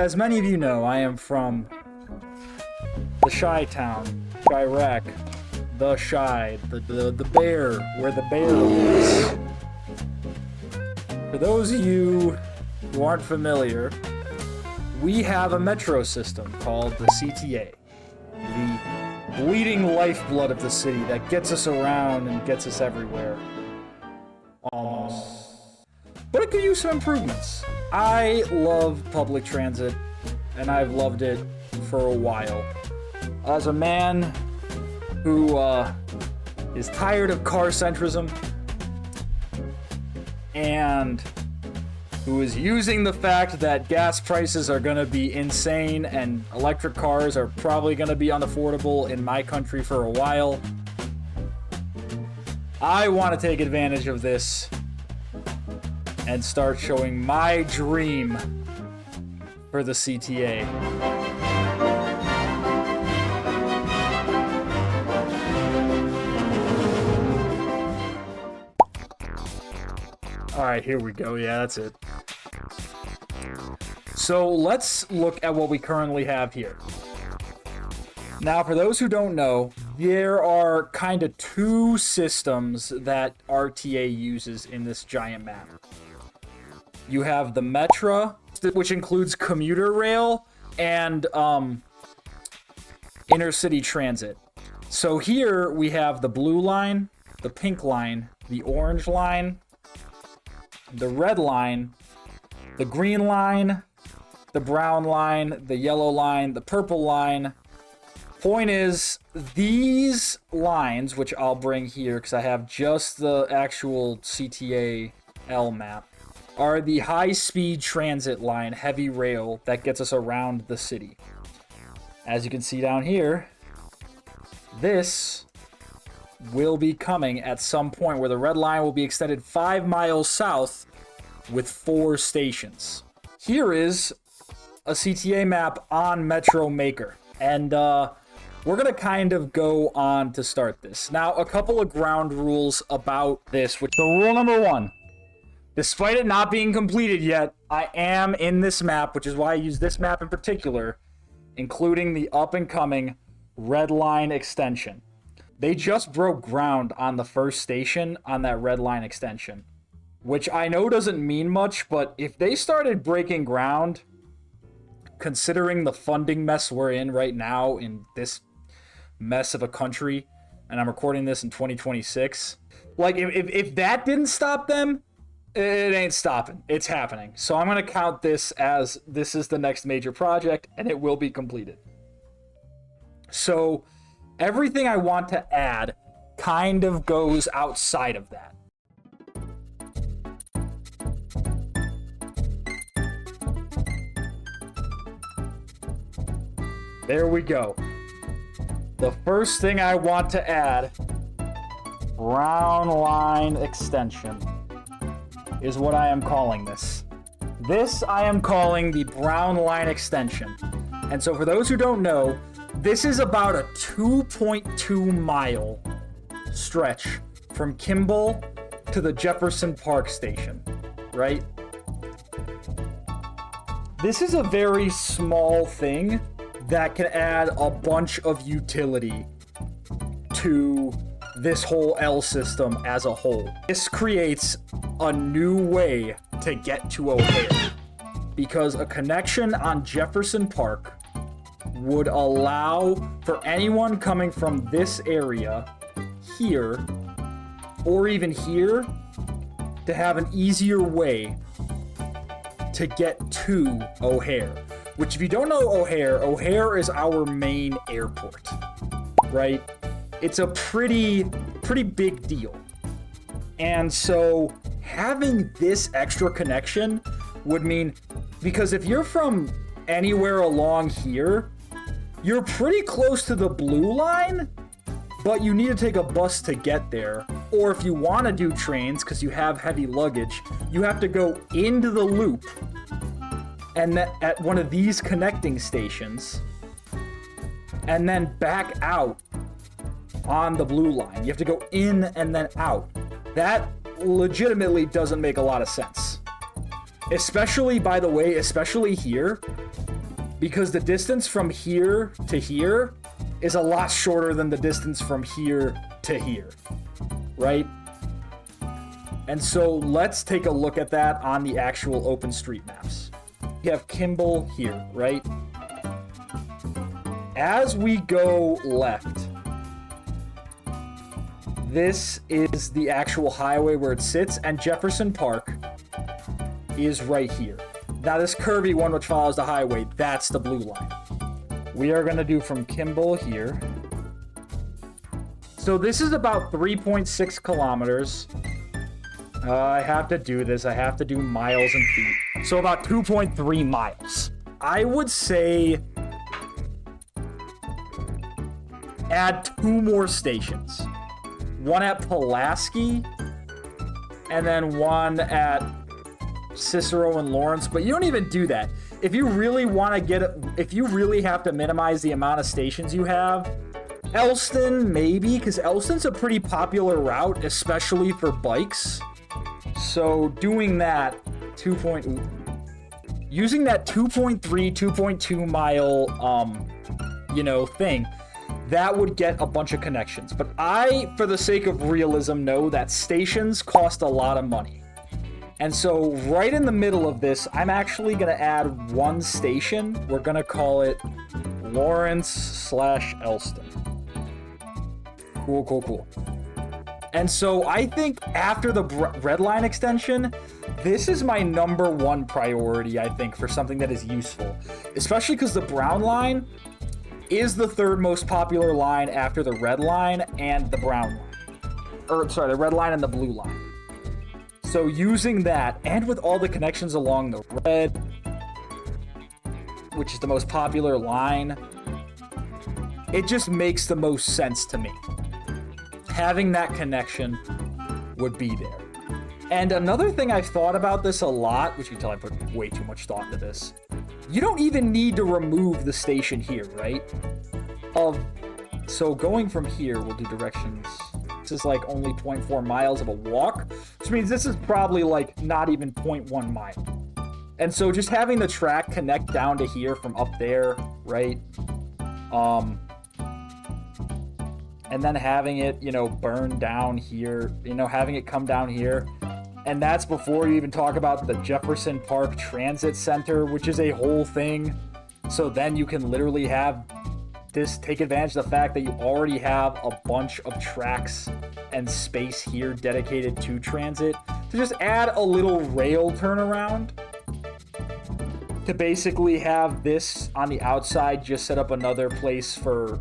As many of you know, I am from the Shy Town, Chirac, the Shy, the bear, where the bear lives. For those of you who aren't familiar, we have a metro system called the CTA, the bleeding lifeblood of the city that gets us around and gets us everywhere. Almost. But it could use some improvements. I love public transit, and I've loved it for a while. As a man who is tired of car centrism and who is using the fact that gas prices are going to be insane and electric cars are probably going to be unaffordable in my country for a while, I want to take advantage of this and start showing my dream for the CTA. Alright, here we go. Yeah, that's it. So let's look at what we currently have here. Now, for those who don't know, there are kind of two systems that RTA uses in this giant map. You have the Metra, which includes commuter rail and intercity transit. So here we have the blue line, the pink line, the orange line, the red line, the green line, the brown line, the yellow line, the purple line. Point is, these lines, which I'll bring here because I have just the actual CTA L map, are the high-speed transit line, heavy rail, that gets us around the city. As you can see down here, this will be coming at some point where the red line will be extended 5 miles south with 4 stations. Here is a CTA map on Metro Maker, and we're going to kind of go on to start this. Now, a couple of ground rules about this. So rule number 1. Despite it not being completed yet, I am in this map, which is why I use this map in particular, including the up-and-coming red line extension. They just broke ground on the first station on that red line extension, which I know doesn't mean much, but if they started breaking ground, considering the funding mess we're in right now in this mess of a country, and I'm recording this in 2026, like if that didn't stop them, it ain't stopping. It's happening. So I'm going to count this as this is the next major project, and it will be completed. So everything I want to add kind of goes outside of that. There we go. The first thing I want to add, brown line extension, is what I am calling this. This I am calling the brown line extension. And so for those who don't know, this is about a 2.2 mile stretch from Kimball to the Jefferson Park station, right? This is a very small thing that can add a bunch of utility to this whole L system as a whole. This creates a new way to get to O'Hare, because a connection on Jefferson Park would allow for anyone coming from this area here, or even here, to have an easier way to get to O'Hare. Which, if you don't know O'Hare is our main airport, right? It's a pretty big deal. And so having this extra connection would mean, because if you're from anywhere along here, you're pretty close to the blue line, but you need to take a bus to get there. Or if you want to do trains, because you have heavy luggage, you have to go into the loop and at one of these connecting stations, and then back out on the blue line. You have to go in and then out. That legitimately doesn't make a lot of sense. Especially, by the way, especially here, because the distance from here to here is a lot shorter than the distance from here to here, right? And so let's take a look at that on the actual OpenStreetMaps. You have Kimball here, right? As we go left, this is the actual highway where it sits, and Jefferson Park is right here. Now this curvy one which follows the highway, that's the blue line. We are gonna do from Kimball here. So this is about 3.6 kilometers. I have to do this. I have to do miles and feet. So about 2.3 miles. I would say add 2 more stations. One at Pulaski, and then one at Cicero and Lawrence. But you don't even do that. If you really want to get it, if you really have to minimize the amount of stations you have, Elston maybe, because Elston's a pretty popular route, especially for bikes. So doing that using that 2.3, 2.2 mile, thing, that would get a bunch of connections. But I, for the sake of realism, know that stations cost a lot of money. And so right in the middle of this, I'm actually going to add 1 station. We're going to call it Lawrence/Elston. Cool. And so I think after the red line extension, this is my #1 priority, I think, for something that is useful. Especially because the brown line is the 3rd most popular line after the red line and the brown line. The red line and the blue line. So using that, and with all the connections along the red, which is the most popular line, it just makes the most sense to me. Having that connection would be there. And another thing I've thought about this a lot, which you can tell I put way too much thought into this, you don't even need to remove the station here, right? So going from here, we'll do directions. This is like only 0.4 miles of a walk, which means this is probably like not even 0.1 mile. And so just having the track connect down to here from up there, right? And then having it, burn down here, having it come down here. And that's before you even talk about the Jefferson Park Transit Center, which is a whole thing. So then you can literally have this, take advantage of the fact that you already have a bunch of tracks and space here dedicated to transit, to just add a little rail turnaround, to basically have this on the outside just set up another place for,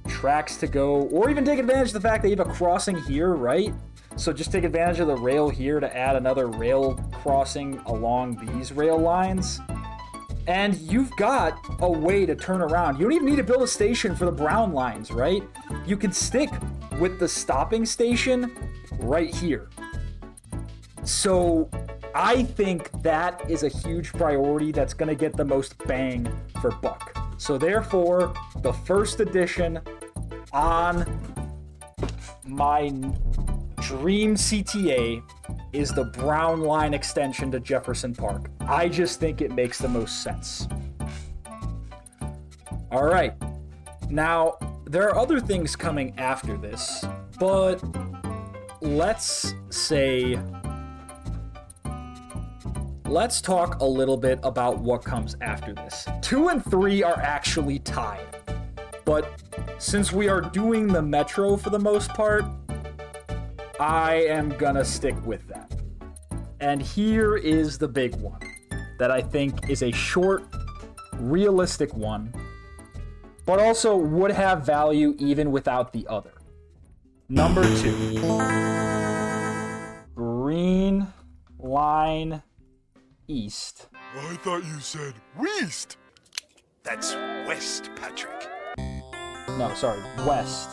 tracks to go, or even take advantage of the fact that you have a crossing here, right? So just take advantage of the rail here to add another rail crossing along these rail lines. And you've got a way to turn around. You don't even need to build a station for the brown lines, right? You can stick with the stopping station right here. So I think that is a huge priority that's going to get the most bang for buck. So therefore, the first addition on my dream CTA is the brown line extension to Jefferson Park. I just think it makes the most sense. All right. Now, there are other things coming after this, but let's talk a little bit about what comes after this. 2 and 3 are actually tied, but since we are doing the metro for the most part, I am gonna stick with that. And here is the big one that I think is a short, realistic one, but also would have value even without the other. Number 2. Green Line East. I thought you said west. That's west, Patrick. No, sorry, west.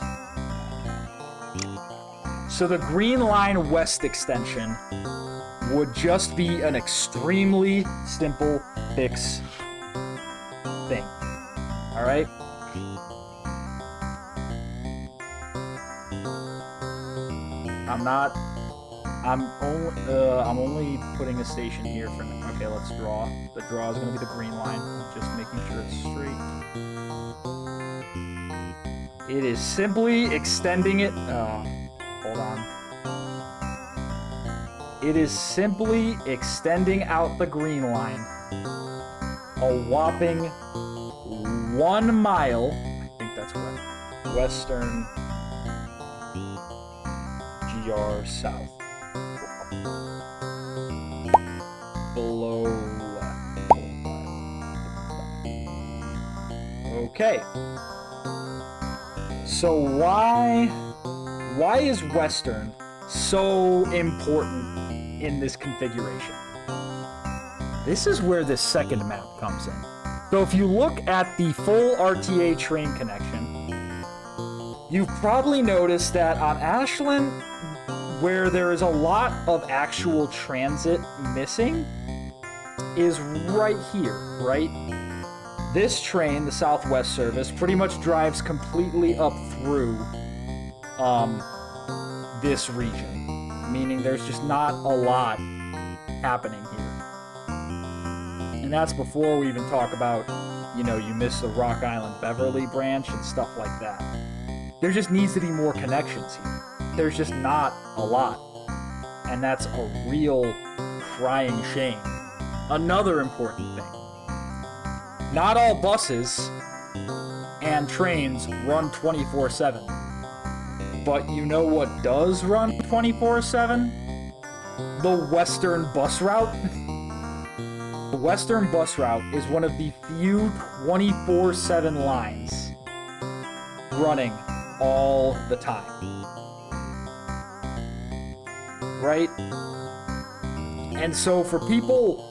So the Green Line West extension would just be an extremely simple fix thing. All right? I'm only putting a station here for now. Okay, let's draw. The draw is going to be the green line. Just making sure it's straight. It is simply extending it. Hold on. It is simply extending out the green line. A whopping 1 mile. I think that's what. Western GR South. Below left. Okay. So why is Western so important in this configuration? This is where this second map comes in. So if you look at the full RTA train connection, you've probably noticed that on Ashland, where there is a lot of actual transit missing, is right here, right? This train, the Southwest service, pretty much drives completely up through this region, meaning there's just not a lot happening here. And that's before we even talk about, you know, you miss the Rock Island Beverly branch and stuff like that. There just needs to be more connections here. There's just not a lot. And that's a real crying shame. Another important thing. Not all buses and trains run 24/7. But you know what does run 24/7? The Western bus route. The Western bus route is one of the few 24/7 lines running all the time. Right? And so for people,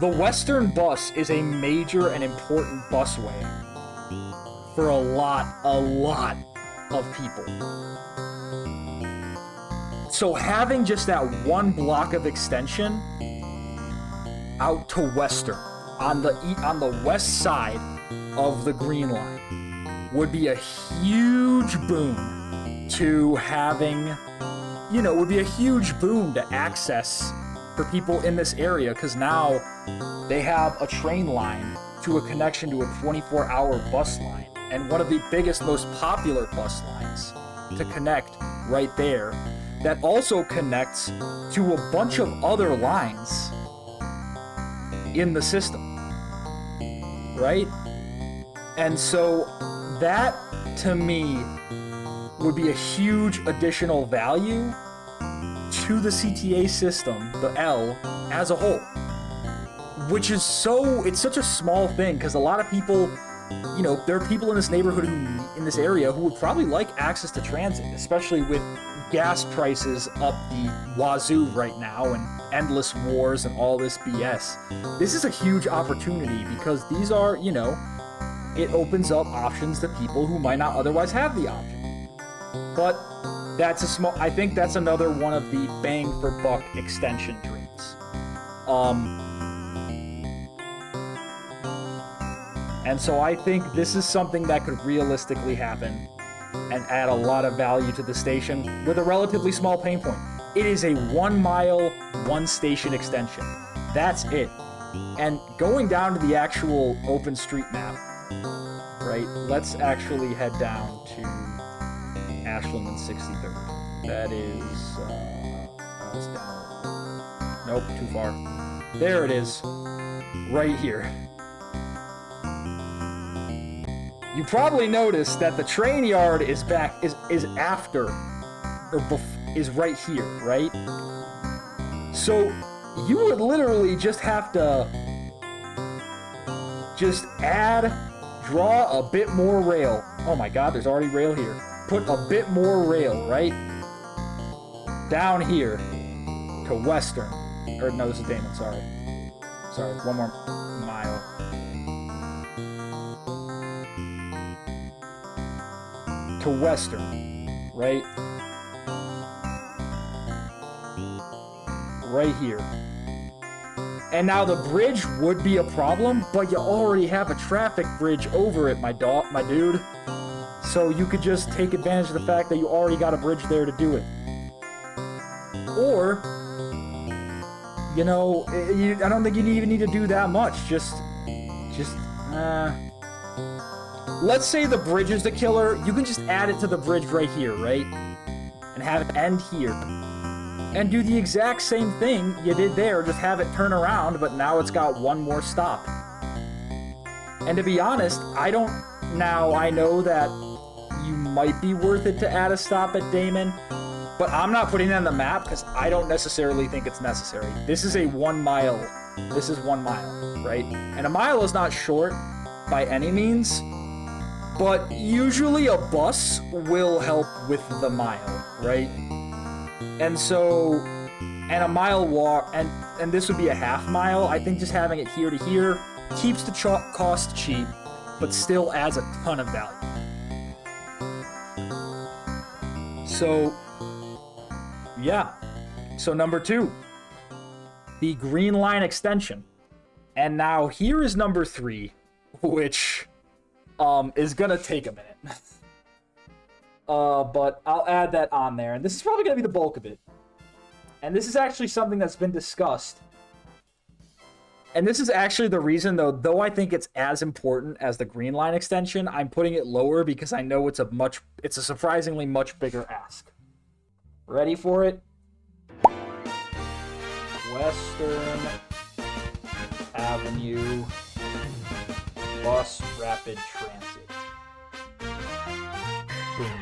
the Western bus is a major and important busway for a lot of people. So having just that one block of extension out to Western on the west side of the Green Line would be a huge boon to having, you know, would be a huge boon to access for people in this area, because now they have a train line to a connection to a 24-hour bus line, and one of the biggest, most popular bus lines to connect right there, that also connects to a bunch of other lines in the system, right? And so that, to me, would be a huge additional value to the CTA system, the L, as a whole. Which is it's such a small thing, because a lot of people, you know, there are people in this neighborhood in this area who would probably like access to transit, especially with gas prices up the wazoo right now and endless wars and all this BS. This is a huge opportunity, because these are, you know, it opens up options to people who might not otherwise have the option. But I think that's another one of the bang for buck extension dreams. And so I think this is something that could realistically happen and add a lot of value to the station with a relatively small pain point. It is a 1 mile, 1 station extension. That's it. And going down to the actual open street map, right, let's actually head down to Ashland and 63rd. That is, it's down. Nope, too far. There it is. Right here. You probably noticed that the train yard is after, or is right here, right? So you would literally just have to draw a bit more rail. Oh my God, there's already rail here. Put a bit more rail, right? Down here to Western. Or no, this is Damon, sorry. Sorry, 1 more mile. To Western, right? Right here. And now the bridge would be a problem, but you already have a traffic bridge over it, my dude. So you could just take advantage of the fact that you already got a bridge there to do it. Or you know, I don't think you even need to do that much. Let's say the bridge is the killer. You can just add it to the bridge right here, right? And have it end here. And do the exact same thing you did there, just have it turn around, but now it's got one more stop. And to be honest, I know that you might be worth it to add a stop at Damon, but I'm not putting it on the map because I don't necessarily think it's necessary. This is a 1 mile. This is 1 mile, right? And a mile is not short by any means, but usually a bus will help with the mile, right? And so, and a mile walk, and this would be a half mile. I think just having it here to here keeps the cost cheap, but still adds a ton of value. So, yeah. So number 2, the green line extension. And now here is number 3, which is gonna take a minute. But I'll add that on there. And this is probably gonna be the bulk of it. And this is actually something that's been discussed. And this is actually the reason, though I think it's as important as the green line extension, I'm putting it lower because I know it's a surprisingly much bigger ask. Ready for it? Western Avenue Bus Rapid Transit. Boom.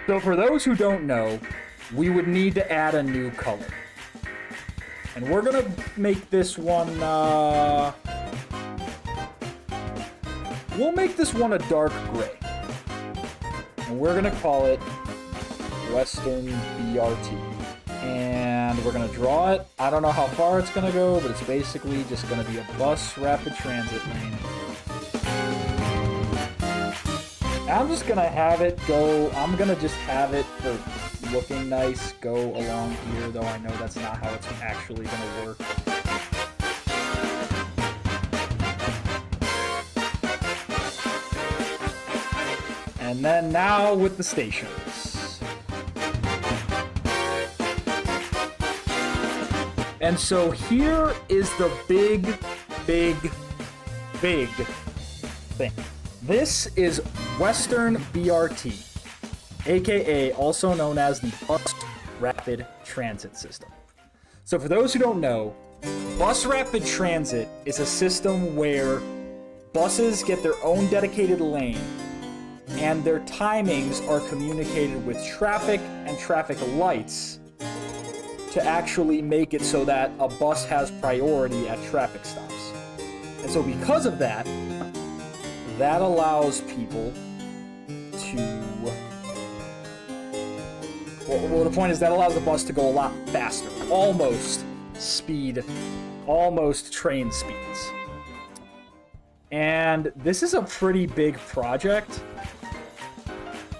So for those who don't know, we would need to add a new color. And we're gonna make this one, we'll make this one a dark gray. And we're gonna call it Western BRT. And we're gonna draw it. I don't know how far it's gonna go, but it's basically just gonna be a bus rapid transit lane. I'm just gonna have it go, I'm gonna just have it for looking nice go along here, though I know that's not how it's actually gonna work. And then now with the stations. And so here is the big thing. This is Western BRT, aka also known as the Bus Rapid Transit System. So for those who don't know, Bus Rapid Transit is a system where buses get their own dedicated lane and their timings are communicated with traffic and traffic lights to actually make it so that a bus has priority at traffic stops. And so because of that, that allows people to... Well, the point is that allows the bus to go a lot faster. Almost train speeds. And this is a pretty big project.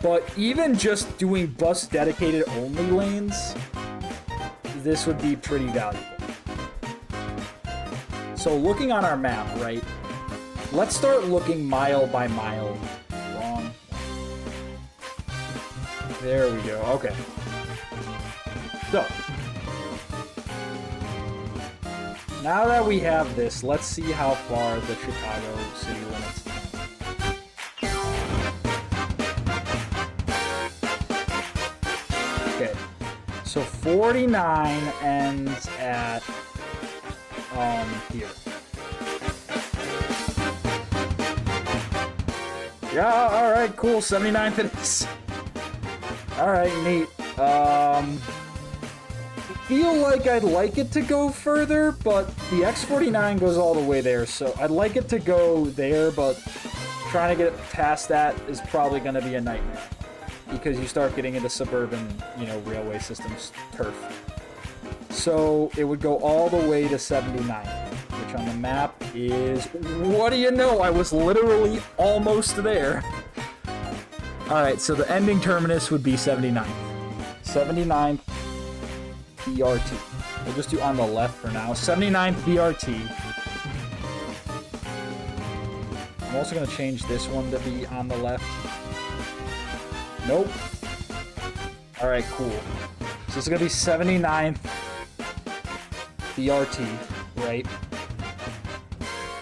But even just doing bus dedicated only lanes, this would be pretty valuable. So looking on our map, right? Let's start looking mile by mile. Wrong. There we go. Okay. So, now that we have this, let's see how far the Chicago city limits. Okay. So 49 ends at here. Yeah, alright, cool. 79th it is. Alright, neat. I feel like I'd like it to go further, but the X49 goes all the way there, so I'd like it to go there, but trying to get past that is probably going to be a nightmare. Because you start getting into suburban, railway systems turf. So it would go all the way to 79, which on the map is... What do you know? I was literally almost there. Alright, so the ending terminus would be 79th. 79th BRT. We'll just do on the left for now. 79th BRT. I'm also going to change this one to be on the left. Nope. Alright, cool. So it's going to be 79th BRT, right?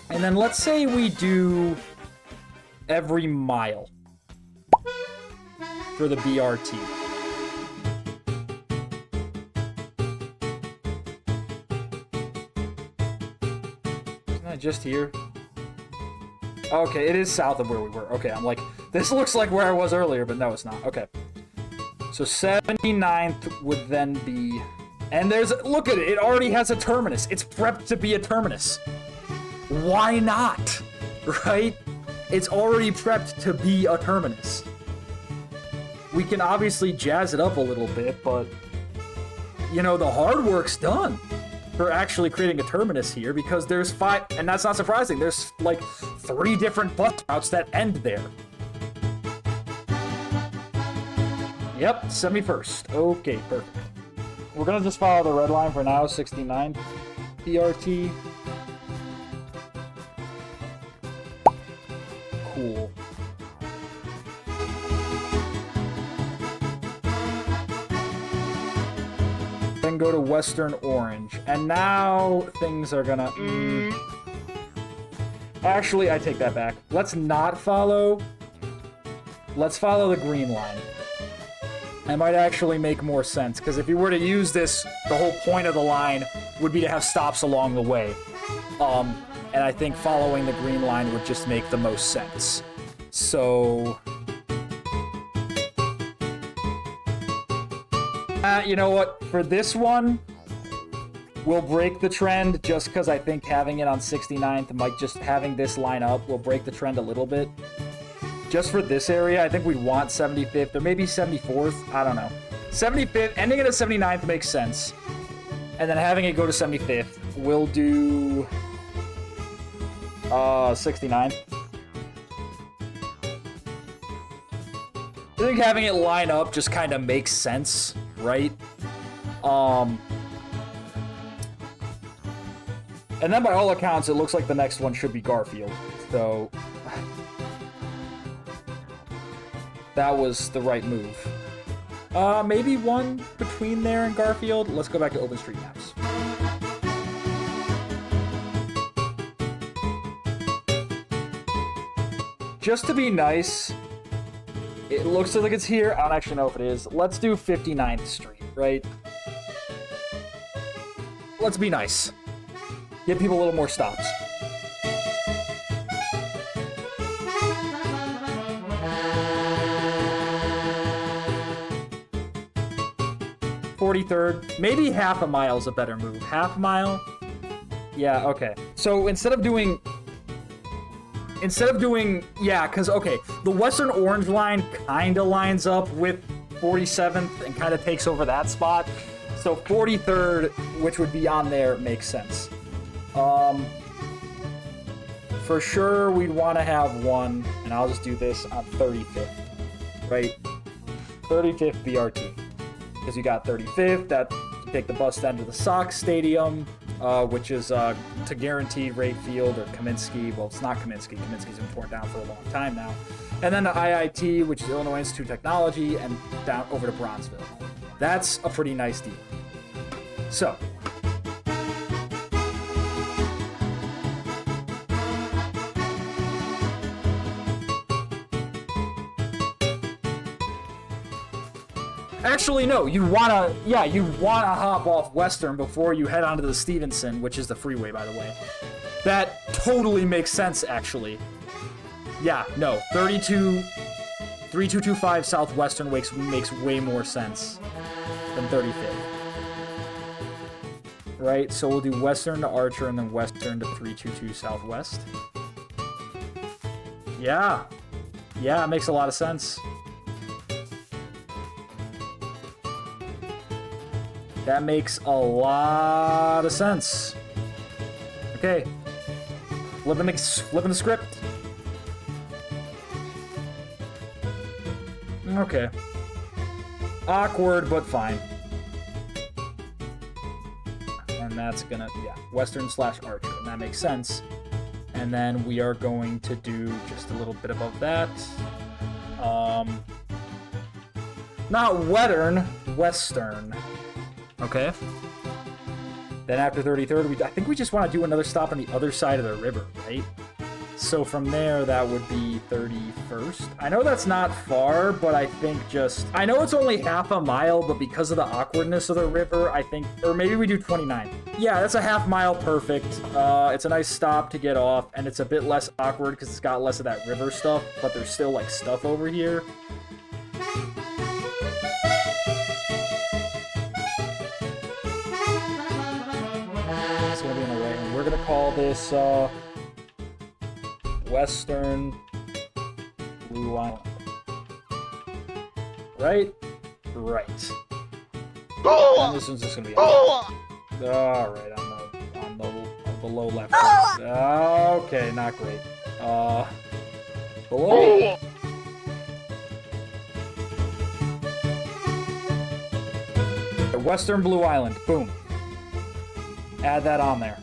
And then let's say we do every mile for the BRT. Isn't that just here? Okay, it is south of where we were. Okay, I'm like, this looks like where I was earlier, but no, it's not. Okay. So 79th would then be... And there's... Look at it. It already has a terminus. It's prepped to be a terminus. Why not? Right? It's already prepped to be a terminus. We can obviously jazz it up a little bit, but... You know, the hard work's done for actually creating a terminus here, because there's 5... And that's not surprising. There's, like, 3 different bus routes that end there. Yep, 71st. Okay, perfect. We're gonna just follow the red line for now, 69 BRT. Cool. Then go to Western Orange. And now things are gonna... Actually, I take that back. Let's not follow... Let's follow the green line. That might actually make more sense, because if you were to use this, the whole point of the line would be to have stops along the way. And I think following the green line would just make the most sense. So... you know what? For this one, we'll break the trend, just because I think having it on 69th might just... Having this line up will break the trend a little bit. Just for this area, I think we want 75th, or maybe 74th. I don't know. 75th, ending it at 79th makes sense. And then having it go to 75th, we'll do 69. I think having it line up just kind of makes sense, right? And then by all accounts, it looks like the next one should be Garfield. So... That was the right move. Maybe one between there and Garfield. Let's go back to OpenStreetMaps. Just to be nice, it looks like it's here. I don't actually know if it is. Let's do 59th Street, right? Let's be nice. Give people a little more stops. 43rd. Maybe half a mile is a better move. Half a mile? Yeah, okay. So instead of doing... Yeah, because, okay, the Western Orange line kind of lines up with 47th and kind of takes over that spot. So 43rd, which would be on there, makes sense. For sure, we'd want to have one, and I'll just do this on 35th, right? 35th BRT. Because you got 35th, that you take the bus down to the Sox Stadium, which is to guarantee Rate Field or Kaminsky. Well, it's not Kaminsky. Kaminsky's been torn down for a long time now. And then to IIT, which is Illinois Institute of Technology, and down over to Bronzeville. That's a pretty nice deal. So... Actually, no, you wanna hop off Western before you head onto the Stevenson, which is the freeway, by the way. That totally makes sense, actually. Yeah, no, 3225 Southwestern makes way more sense than 35th. Right, so we'll do Western to Archer and then Western to 322 Southwest. Yeah, it makes a lot of sense. That makes a lot of sense. Okay. Flipping the script. Okay. Awkward, but fine. And that's gonna, yeah, Western / Archer, and that makes sense. And then we are going to do just a little bit above that. Not Western. Okay. Then after 33rd, I think we just want to do another stop on the other side of the river, right? So from there, that would be 31st. I know that's not far, but I think I know it's only half a mile, but because of the awkwardness of the river, I think, or maybe we do 29. Yeah, that's a half mile perfect. It's a nice stop to get off, and it's a bit less awkward because it's got less of that river stuff, but there's still like stuff over here. It's gonna be in the way, and we're gonna call this, Western Blue Island. Right? Right. And this one's just gonna be alright, on the low left. Okay, not great. Below. Western Blue Island. Boom. Add that on there.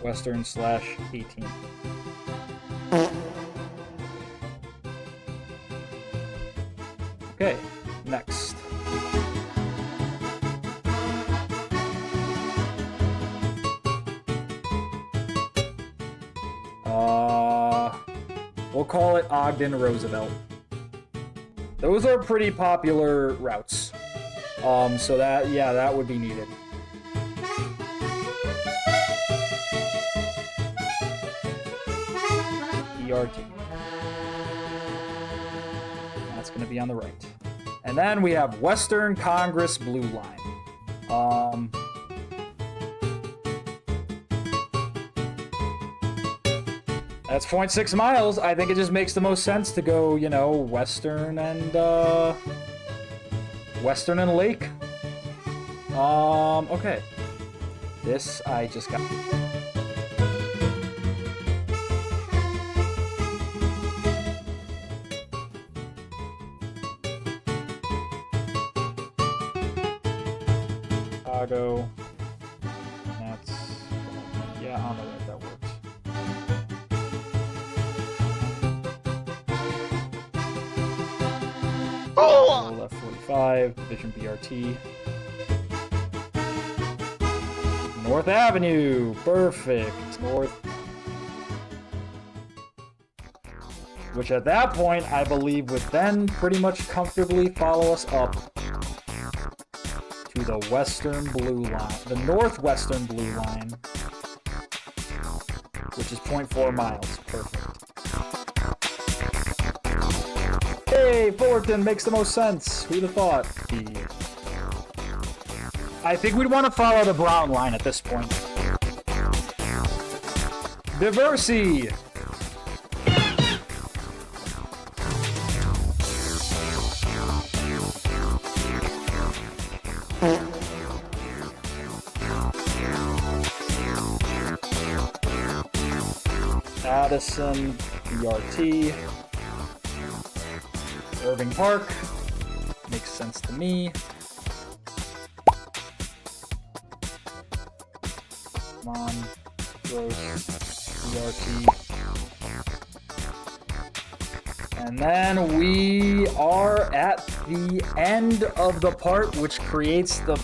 Western / 18. Okay, next. We'll call it Ogden Roosevelt. Those are pretty popular routes. So that would be needed. ERT. That's going to be on the right. And then we have Western Congress Blue Line. That's 0.6 miles. I think it just makes the most sense to go, you know, Western and Lake. Okay. This I just got. Chicago. That's, yeah, on the right, that works. Left 45, Division BRT. North Avenue, perfect. North. Which at that point, I believe would then pretty much comfortably follow us up to the Western Blue Line, the Northwestern Blue Line, which is 0.4 miles. Perfect. Hey, Fullerton makes the most sense. Who'd have thought? I think we'd want to follow the brown line at this point. Diversey. Addison, BRT, Irving Park, makes sense to me. Come on, Gross, BRT. And then we are at the end of the part, which creates the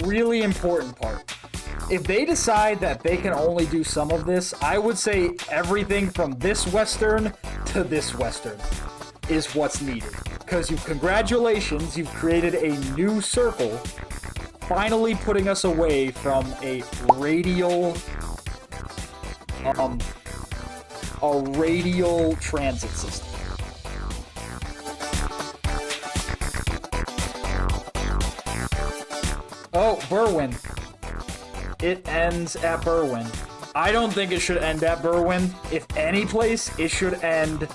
really important part. If they decide that they can only do some of this, I would say everything from this Western to this Western is what's needed. Because congratulations, you've created a new circle, finally putting us away from a radial transit system. Oh, Berwyn. It ends at Berwyn. I don't think it should end at Berwyn. If any place, it should end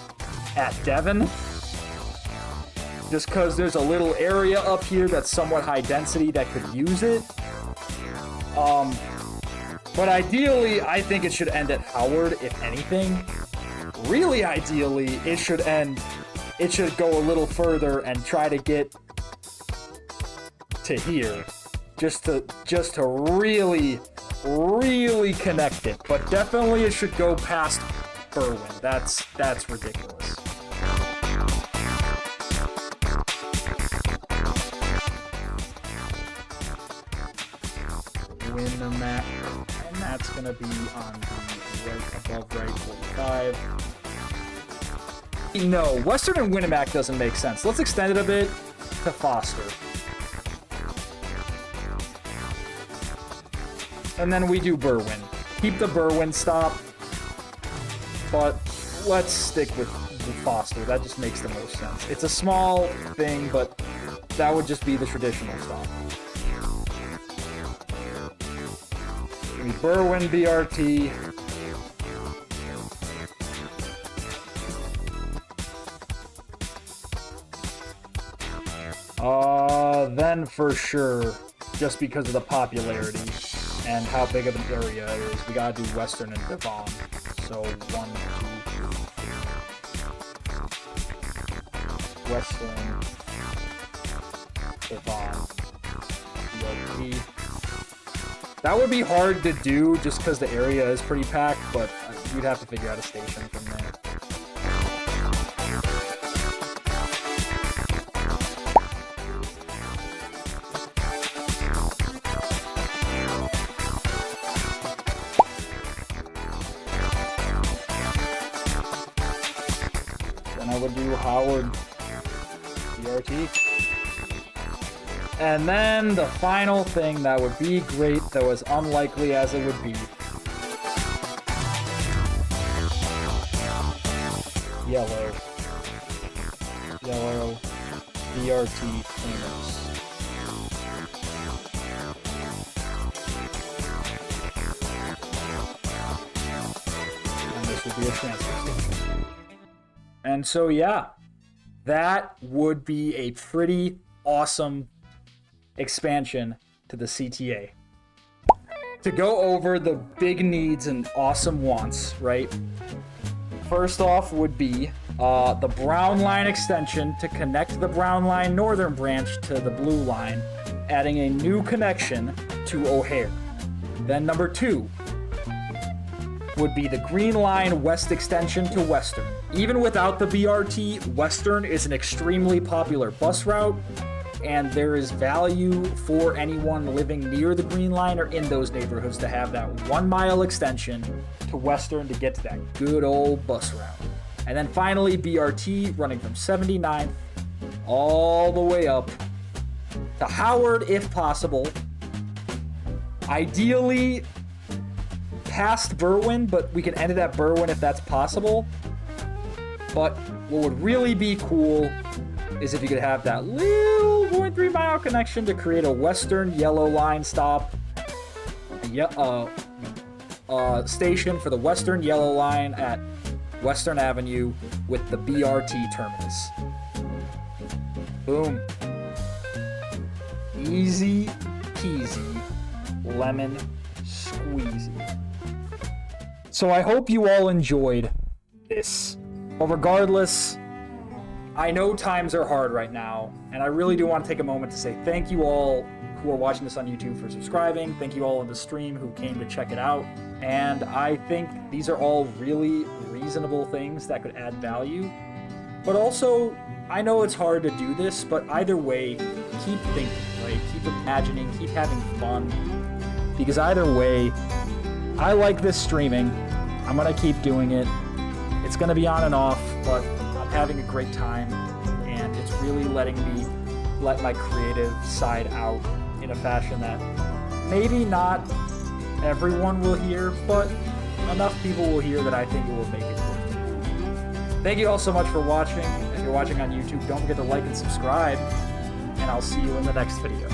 at Devon. Just because there's a little area up here that's somewhat high density that could use it. But ideally, I think it should end at Howard, if anything. Really ideally, it should go a little further and try to get to here. Just to really really connect it, but definitely it should go past Berwyn. That's ridiculous. Winamac, and that's gonna be on the right above right 45. No, Western and Winamac doesn't make sense. Let's extend it a bit to Foster. And then we do Berwyn. Keep the Berwyn stop, but let's stick with Foster. That just makes the most sense. It's a small thing, but that would just be the traditional stop. Berwyn BRT. Then for sure, just because of the popularity and how big of an area it is, we gotta do Western and Devon. So 1, 2, 3. Western, Devon, BRT. That would be hard to do just because the area is pretty packed, but you'd have to figure out a station from there. Then I would do Howard BRT. And then the final thing that would be great, though as unlikely as it would be. Yellow, BRT cleaners. And this would be a transfer station. And so, yeah, that would be a pretty awesome expansion to the CTA. To go over the big needs and awesome wants, right? First off would be the Brown Line extension to connect the Brown Line northern branch to the Blue Line, adding a new connection to O'Hare. Then number 2 would be the Green Line west extension to Western. Even without the BRT, Western is an extremely popular bus route, and there is value for anyone living near the Green Line or in those neighborhoods to have that 1 mile extension to Western to get to that good old bus route. And then finally, BRT running from 79th all the way up to Howard if possible. Ideally past Berwyn, but we can end it at Berwyn if that's possible. But what would really be cool is if you could have that little 0.3 mile connection to create a Western Yellow Line stop, station for the Western Yellow Line at Western Avenue with the BRT terminus. Boom. Easy peasy, lemon squeezy. So I hope you all enjoyed this. But regardless, I know times are hard right now, and I really do want to take a moment to say thank you all who are watching this on YouTube for subscribing. Thank you all on the stream who came to check it out. And I think these are all really reasonable things that could add value. But also, I know it's hard to do this, but either way, keep thinking, right? Keep imagining, keep having fun. Because either way, I like this streaming. I'm gonna keep doing it. It's gonna be on and off, but I'm having a great time, and it's really letting me let my creative side out in a fashion that maybe not everyone will hear, but enough people will hear that I think it will make it worth it. Thank you all so much for watching. If you're watching on YouTube, don't forget to like and subscribe, and I'll see you in the next video.